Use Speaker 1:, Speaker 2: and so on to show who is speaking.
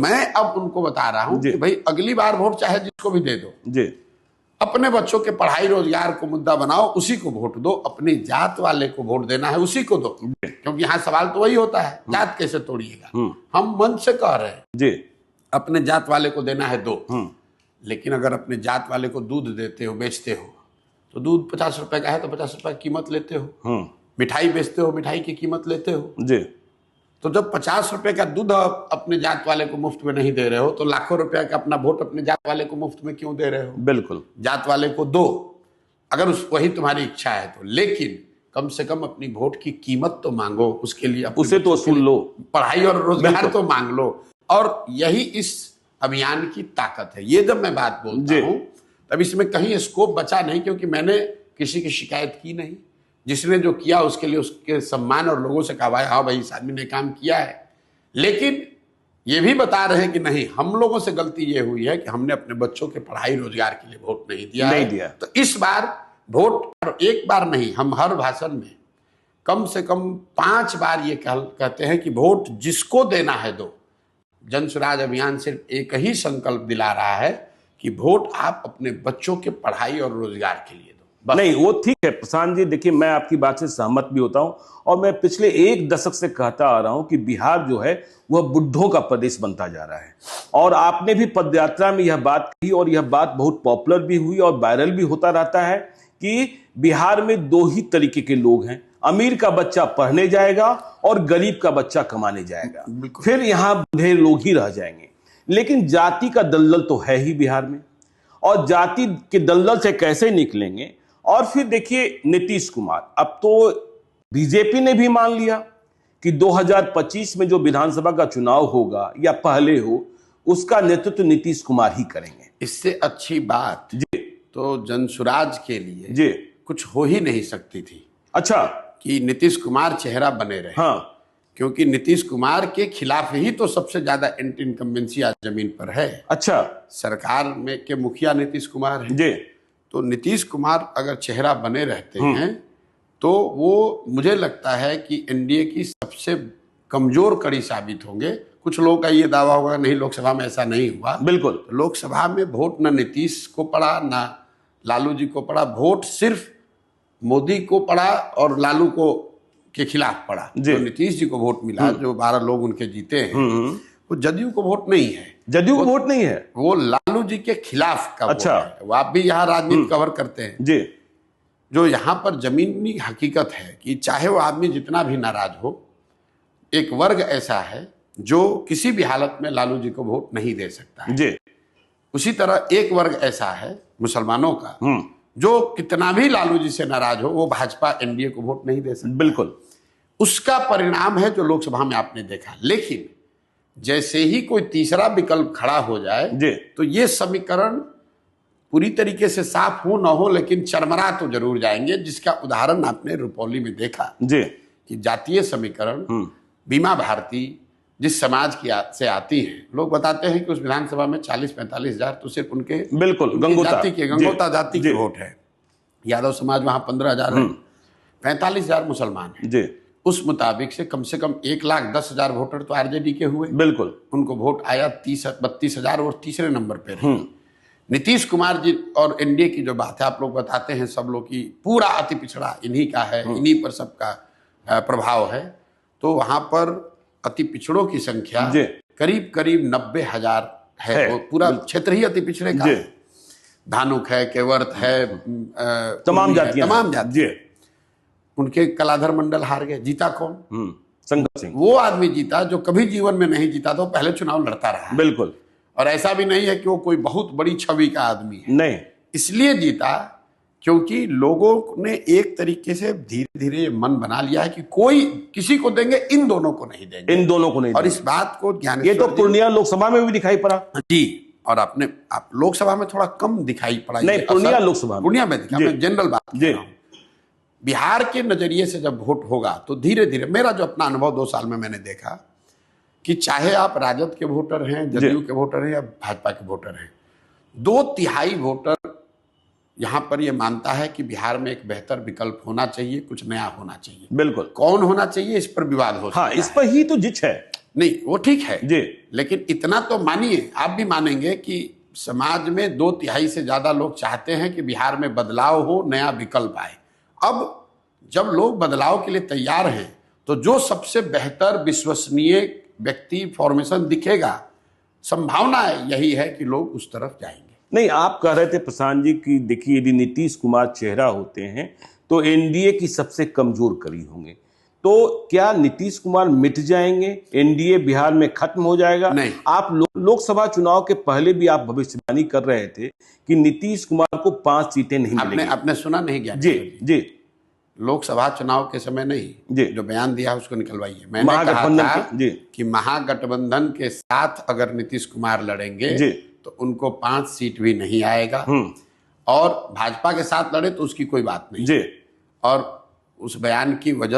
Speaker 1: मैं अब उनको बता रहा हूं
Speaker 2: जी।
Speaker 1: कि भाई अगली बार वोट चाहे जिसको भी दे दो,
Speaker 2: जी
Speaker 1: अपने बच्चों के पढ़ाई रोजगार को मुद्दा बनाओ, उसी को वोट दो। अपनी जात वाले को वोट देना है उसी को दो, क्योंकि यहाँ सवाल तो वही होता है, जात कैसे तोड़िएगा। हम मन से कह रहे हैं
Speaker 2: जी
Speaker 1: अपने जात वाले को देना है दो, लेकिन अगर अपने जात वाले को दूध देते हो, बेचते हो, तो दूध 50 रुपए का है तो 50 रुपए की कीमत लेते हो। मिठाई बेचते हो, मिठाई की कीमत लेते हो।
Speaker 2: जी
Speaker 1: तो जब 50 रुपए का दूध अपने जात वाले को मुफ्त में नहीं दे रहे हो, तो लाखों रुपए का अपना वोट अपने जात वाले को मुफ्त में क्यों दे रहे हो?
Speaker 2: बिल्कुल,
Speaker 1: जात वाले को दो, अगर वही तुम्हारी इच्छा है तो, लेकिन कम से कम अपनी वोट की कीमत तो मांगो, उसके लिए
Speaker 2: उसे तो वसूल लो,
Speaker 1: पढ़ाई और रोजगार तो मांग लो। और यही इस अभियान की ताकत है। ये जब मैं बात बोलता हूं तब इसमें कहीं स्कोप बचा नहीं, क्योंकि मैंने किसी की शिकायत की नहीं। जिसने जो किया उसके लिए उसके सम्मान और लोगों से कहा भाई हाँ भाई इस आदमी ने काम किया है। लेकिन ये भी बता रहे हैं कि नहीं, हम लोगों से गलती ये हुई है कि हमने अपने बच्चों के पढ़ाई रोजगार के लिए वोट नहीं दिया। तो इस बार वोट एक बार नहीं, हम हर भाषण में कम से कम 5 बार ये कहते हैं कि वोट जिसको देना है दो। जन स्वराज अभियान सिर्फ एक ही संकल्प दिला रहा है कि वोट आप अपने बच्चों के पढ़ाई और रोजगार के लिए दो।
Speaker 2: नहीं, वो ठीक है प्रशांत जी, देखिए मैं आपकी बात से सहमत भी होता हूं, और मैं पिछले 1 दशक से कहता आ रहा हूं कि बिहार जो है वह बुड्ढों का प्रदेश बनता जा रहा है। और आपने भी पदयात्रा में यह बात कही, और यह बात बहुत पॉपुलर भी हुई और वायरल भी होता रहता है कि बिहार में 2 ही तरीके के लोग हैं, अमीर का बच्चा पढ़ने जाएगा और गरीब का बच्चा कमाने जाएगा, फिर यहां बूढ़े लोग ही रह जाएंगे। लेकिन जाति का दलदल तो है ही बिहार में, और जाति के दलदल से कैसे निकलेंगे। और फिर देखिए नीतीश कुमार, अब तो बीजेपी ने भी मान लिया कि 2025 में जो विधानसभा का चुनाव होगा या पहले हो, उसका नेतृत्व नीतीश कुमार ही करेंगे।
Speaker 1: इससे अच्छी बात
Speaker 2: जी
Speaker 1: तो जनसुराज के लिए
Speaker 2: जी
Speaker 1: कुछ हो ही नहीं सकती थी।
Speaker 2: अच्छा,
Speaker 1: कि नीतीश कुमार चेहरा बने रहे।
Speaker 2: हाँ,
Speaker 1: क्योंकि नीतीश कुमार के खिलाफ ही तो सबसे ज्यादा एंटी इनकम्बेंसी आज जमीन पर है।
Speaker 2: अच्छा,
Speaker 1: सरकार में के मुखिया नीतीश कुमार है।
Speaker 2: जी
Speaker 1: तो नीतीश कुमार अगर चेहरा बने रहते हैं तो वो मुझे लगता है कि एनडीए की सबसे कमजोर कड़ी साबित होंगे। कुछ लोगों का ये दावा होगा नहीं, लोकसभा में ऐसा नहीं हुआ।
Speaker 2: बिल्कुल,
Speaker 1: लोकसभा में वोट न नीतीश को पड़ा न लालू जी को पड़ा, वोट सिर्फ मोदी को पड़ा और लालू को के खिलाफ पड़ा। जो नीतीश जी को वोट मिला, जो 12 लोग उनके जीते हैं, वो जदयू को वोट नहीं है।
Speaker 2: जदयू को वोट नहीं है,
Speaker 1: वो लालू जी के खिलाफ का
Speaker 2: अच्छा
Speaker 1: वोट है। वो आप भी यहाँ राजनीति कवर करते हैं
Speaker 2: जी।
Speaker 1: जो यहाँ पर जमीनी हकीकत है कि चाहे वो आदमी जितना भी नाराज हो, एक वर्ग ऐसा है जो किसी भी हालत में लालू जी को वोट नहीं दे सकता है
Speaker 2: जी।
Speaker 1: उसी तरह एक वर्ग ऐसा है मुसलमानों का जो कितना भी लालू जी से नाराज हो, वो भाजपा एनडीए को वोट नहीं दे सकता।
Speaker 2: बिल्कुल,
Speaker 1: उसका परिणाम है जो लोकसभा में आपने देखा। लेकिन जैसे ही कोई तीसरा विकल्प खड़ा हो जाए
Speaker 2: जी,
Speaker 1: तो ये समीकरण पूरी तरीके से साफ हो ना हो, लेकिन चरमरा तो जरूर जाएंगे। जिसका उदाहरण आपने रुपौली में देखा
Speaker 2: जी
Speaker 1: कि जातीय समीकरण, बीमा भारती जिस समाज की से आती है, लोग बताते हैं कि उस विधानसभा में 40-45 हजार तो सिर्फ उनके
Speaker 2: बिल्कुल
Speaker 1: गंगोता जाति के वोट है। यादव समाज वहां 15 हजार है, 45 हजार मुसलमान है
Speaker 2: जी।
Speaker 1: उस मुताबिक से कम 1,10,000 वोटर तो आरजेडी के हुए।
Speaker 2: बिल्कुल,
Speaker 1: उनको वोट आया 32 हजार और तीसरे नंबर पे रहे। नीतीश कुमार जी और एनडीए की जो बात है, आप लोग बताते हैं सब लोग की पूरा अति पिछड़ा इन्हीं का है, इन्हीं पर सबका प्रभाव है। तो वहां पर अति पिछड़ों की संख्या करीब करीब 90,000 है। वो पूरा क्षेत्र ही अति पिछड़े का है। धानुक है, केवर्त है,
Speaker 2: तमाम जातियां।
Speaker 1: उनके कलाधर मंडल हार गए। जीता कौन?
Speaker 2: संगत सिंह।
Speaker 1: वो आदमी जीता जो कभी जीवन में नहीं जीता था, पहले चुनाव लड़ता रहा।
Speaker 2: बिल्कुल,
Speaker 1: और ऐसा भी नहीं है कि वो कोई बहुत बड़ी छवि का आदमी है,
Speaker 2: नहीं।
Speaker 1: इसलिए जीता क्योंकि लोगों ने एक तरीके से धीरे धीरे मन बना लिया है कि कोई किसी को देंगे, इन दोनों को नहीं देंगे,
Speaker 2: इन दोनों को नहीं
Speaker 1: और
Speaker 2: देंगे।
Speaker 1: इस बात को
Speaker 2: ये तो पूर्णिया लोकसभा में भी दिखाई पड़ा
Speaker 1: जी। और आप लोकसभा में थोड़ा कम दिखाई पड़ा,
Speaker 2: नहीं पूर्णिया लोकसभा
Speaker 1: पूर्णिया में दिखा। मैं जनरल बात कर रहा हूं। बिहार के नजरिए से जब वोट होगा तो धीरे धीरे, मेरा जो अपना अनुभव 2 साल में मैंने देखा कि चाहे आप राजद के वोटर हैं, जदयू के वोटर हैं या भाजपा के वोटर हैं, 2/3 वोटर यहां पर यह मानता है कि बिहार में एक बेहतर विकल्प होना चाहिए, कुछ नया होना चाहिए।
Speaker 2: बिल्कुल,
Speaker 1: कौन होना चाहिए इस पर विवाद हो सकता है।
Speaker 2: इस पर ही तो जिच है।
Speaker 1: नहीं, वो ठीक है
Speaker 2: जी,
Speaker 1: लेकिन इतना तो मानिए, आप भी मानेंगे कि समाज में 2/3 से ज्यादा लोग चाहते हैं कि बिहार में बदलाव हो, नया विकल्प आए। अब जब लोग बदलाव के लिए तैयार हैं तो जो सबसे बेहतर विश्वसनीय व्यक्ति फॉर्मेशन दिखेगा, संभावना यही है कि लोग उस तरफ जाएंगे।
Speaker 2: नहीं, आप कह रहे थे प्रशांत जी कि देखिए यदि नीतीश कुमार चेहरा होते हैं तो एनडीए की सबसे कमजोर कड़ी होंगे, तो क्या नीतीश कुमार मिट जाएंगे, एनडीए बिहार में खत्म हो जाएगा?
Speaker 1: नहीं।
Speaker 2: आप लोकसभा चुनाव के पहले भी आप भविष्यवाणी कर रहे थे कि नीतीश कुमार को 5 सीटें नहीं मिलेंगी।
Speaker 1: आपने सुना नहीं क्या?
Speaker 2: जी जी,
Speaker 1: लोकसभा चुनाव के समय नहीं,
Speaker 2: जी,
Speaker 1: जो बयान दिया उसको निकलवाइए। मैंने कहा
Speaker 2: महागठबंधन
Speaker 1: था
Speaker 2: जी,
Speaker 1: कि महागठबंधन के साथ अगर नीतीश कुमार लड़ेंगे
Speaker 2: जी,
Speaker 1: तो उनको 5 सीट भी नहीं आएगा, और भाजपा के साथ लड़े तो उसकी कोई बात नहीं।
Speaker 2: जी,
Speaker 1: और उस बयान की वजह